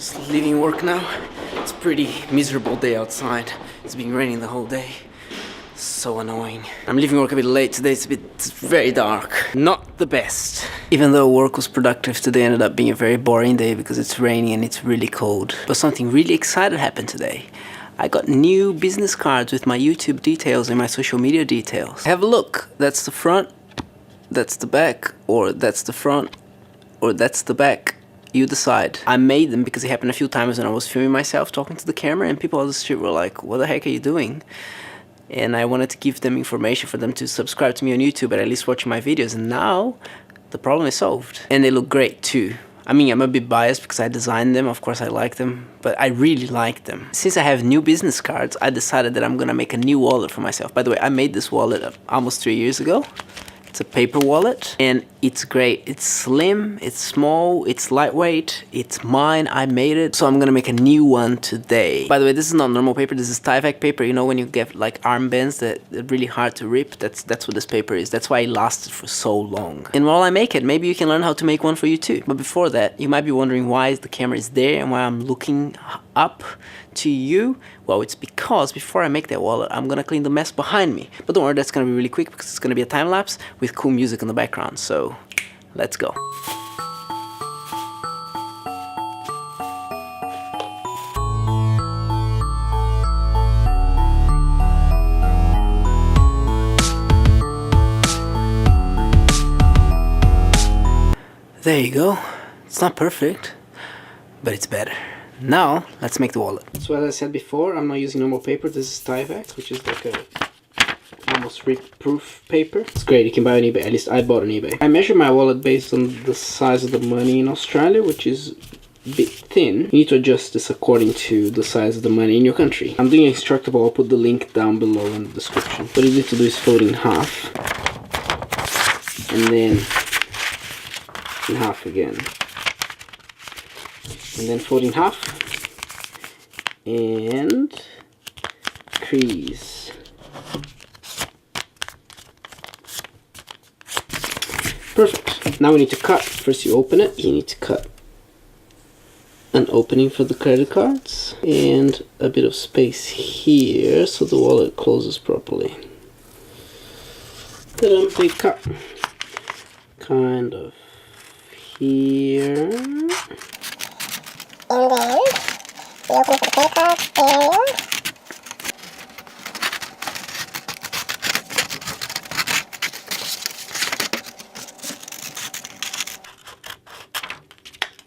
Just leaving work now. It's a pretty miserable day outside. It's been raining the whole day. So annoying. I'm leaving work a bit late today. It's very dark. Not the best. Even though work was productive, today ended up being a very boring day because it's raining and it's really cold. But something really exciting happened today. I got new business cards with my YouTube details and my social media details. Have a look. That's the front, that's the back, or that's the front, or that's the back. You decide. I made them because it happened a few times when I was filming myself talking to the camera and people on the street were like, what the heck are you doing? And I wanted to give them information for them to subscribe to me on YouTube and at least watch my videos. And now the problem is solved. And they look great too. I mean, I'm a bit biased because I designed them. Of course, I like them, but I really like them. Since I have new business cards, I decided that I'm gonna make a new wallet for myself. By the way, I made this wallet almost 3 years ago. It's a paper wallet and it's great. It's slim, it's small, it's lightweight, it's mine, I made it. So I'm gonna make a new one today. By the way, this is not normal paper, this is tyvek paper. You know when you get like armbands that are really hard to rip? That's what this paper is. That's why it lasted for so long. And while I make it, maybe you can learn how to make one for you too. But before that, you might be wondering why the camera is there and why I'm looking up to you. Well, it's because before I make that wallet, I'm gonna clean the mess behind me. But don't worry, that's gonna be really quick because it's gonna be a time lapse with cool music in the background. So let's go. There you go. It's not perfect, but it's better. Now, let's make the wallet. So as I said before, I'm not using normal paper. This is tyvek, which is like a almost rip-proof paper. It's great, you can buy it on eBay. At least I bought on eBay. I measure my wallet based on the size of the money in Australia, which is a bit thin. You need to adjust this according to the size of the money in your country. I'm doing extractable. I'll put the link down below in the description. What you need to do is fold in half. And then in half again. And then fold in half and crease. Perfect. Now we need to cut. First you open it. You need to cut an opening for the credit cards and a bit of space here so the wallet closes properly. Then big cut. Kind of here. And then we open up the credit card area.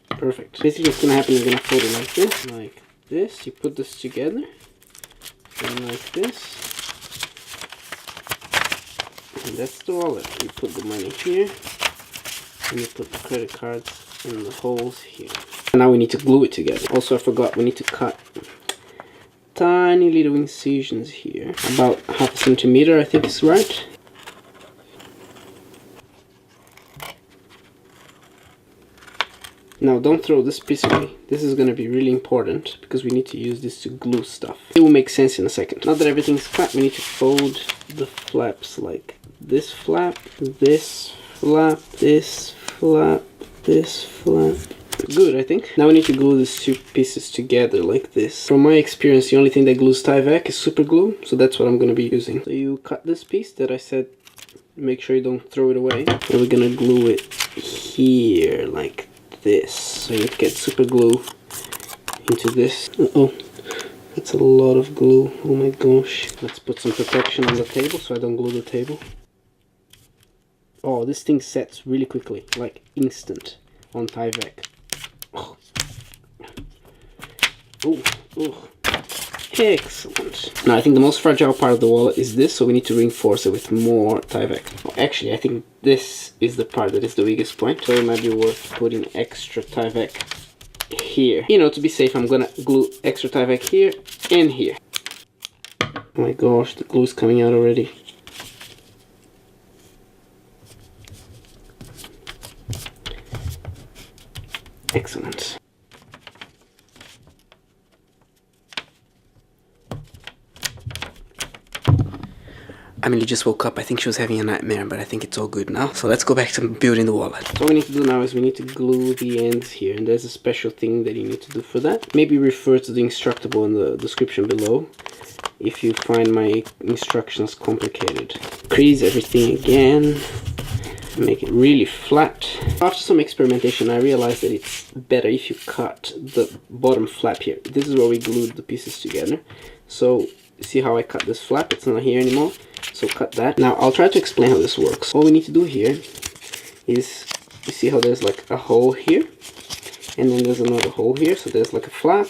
Perfect. Basically what's gonna happen is you're gonna fold it like this. You put this together, and like this. And that's the wallet. You put the money here, and you put the credit cards in the holes here. And now we need to glue it together. Also, I forgot, we need to cut tiny little incisions here. About half a centimeter, I think is right. Now, don't throw this piece away. This is going to be really important because we need to use this to glue stuff. It will make sense in a second. Now that everything's cut, we need to fold the flaps like this flap, this flap, this flap, this flap. Good, I think. Now we need to glue these two pieces together like this. From my experience, the only thing that glues tyvek is super glue, so that's what I'm going to be using. So you cut this piece that I said, make sure you don't throw it away. And we're going to glue it here like this. So you get super glue into this. Oh, that's a lot of glue. Oh my gosh. Let's put some protection on the table so I don't glue the table. Oh, this thing sets really quickly, like instant on tyvek. Oh, oh, excellent. Now I think the most fragile part of the wallet is this, so we need to reinforce it with more tyvek. Oh, actually, I think this is the part that is the weakest point, so it might be worth putting extra tyvek here. You know, to be safe, I'm gonna glue extra tyvek here and here. Oh my gosh, the glue is coming out already. Excellent. Amelie just woke up. I think she was having a nightmare, but I think it's all good now. So let's go back to building the wallet. So what we need to do now is we need to glue the ends here, and there's a special thing that you need to do for that. Maybe refer to the instructable in the description below if you find my instructions complicated. Crease everything again. Make it really flat. After some experimentation, I realized that it's better if you cut the bottom flap here. This is where we glued the pieces together. So see how I cut this flap? It's not here anymore. So cut that. Now I'll try to explain how this works. All we need to do here is, you see how there's like a hole here, and then there's another hole here. So there's like a flap,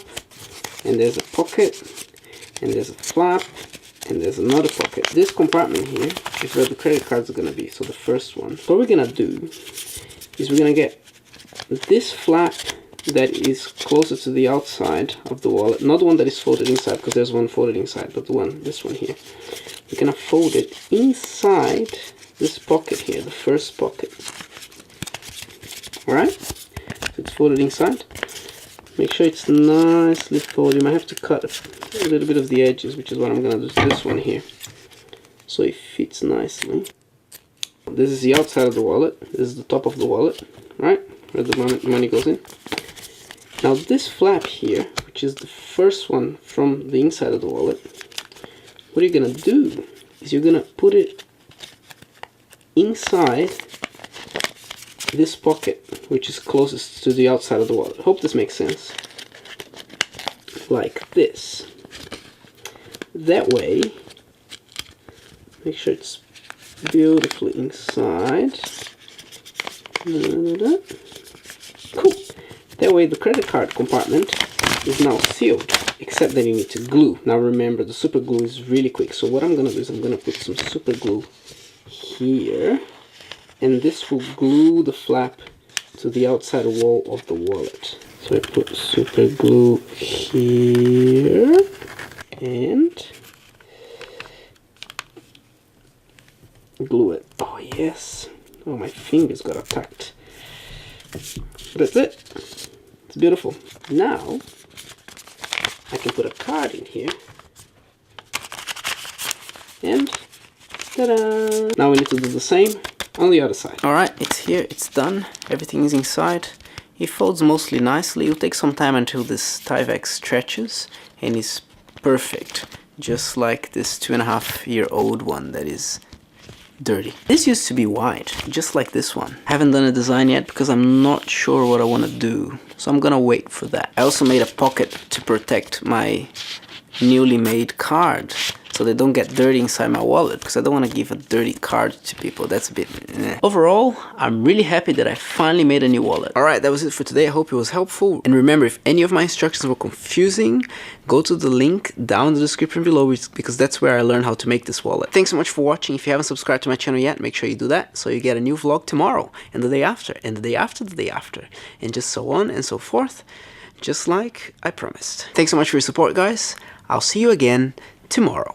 and there's a pocket, and there's a flap, and there's another pocket. This compartment here is where the credit cards are gonna be. So the first one. What we're gonna do is we're gonna get this flap that is closer to the outside of the wallet, not the one that is folded inside, because there's one folded inside, but this one here. We're gonna fold it inside this pocket here, the first pocket. Alright? So it's folded inside. Make sure it's nicely folded. You might have to cut a little bit of the edges, which is what I'm gonna do to this one here, so it fits nicely. This is the outside of the wallet. This is the top of the wallet, right? Where the money goes in. Now this flap here, which is the first one from the inside of the wallet, what you're gonna do is you're gonna put it inside this pocket, which is closest to the outside of the wallet. Hope this makes sense. Like this. That way, make sure it's beautifully inside. Cool. That way the credit card compartment is now sealed, except that you need to glue. Now remember, the super glue is really quick. So what I'm gonna do is I'm gonna put some super glue here, and this will glue the flap to the outside wall of the wallet. So I put super glue here and glue it. Oh yes. Oh, my fingers got attacked. That's it. It's beautiful. Now I can put a card in here, and ta-da! Now we need to do the same on the other side. Alright, it's here, it's done. Everything is inside. It folds mostly nicely. It'll take some time until this tyvek stretches and is perfect. Just like this 2.5-year-old one that is dirty. This used to be white, just like this one. I haven't done a design yet because I'm not sure what I want to do. So I'm gonna wait for that. I also made a pocket to protect my newly made card, so they don't get dirty inside my wallet, because I don't want to give a dirty card to people. That's a bit eh. Overall, I'm really happy that I finally made a new wallet. Alright, that was it for today. I hope it was helpful. And remember, if any of my instructions were confusing, go to the link down in the description below, because that's where I learned how to make this wallet. Thanks so much for watching. If you haven't subscribed to my channel yet, make sure you do that, so you get a new vlog tomorrow, and the day after, and the day after, the day after, and just so on and so forth, just like I promised. Thanks so much for your support, guys. I'll see you again tomorrow.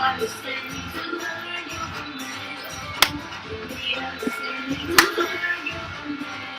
Understand.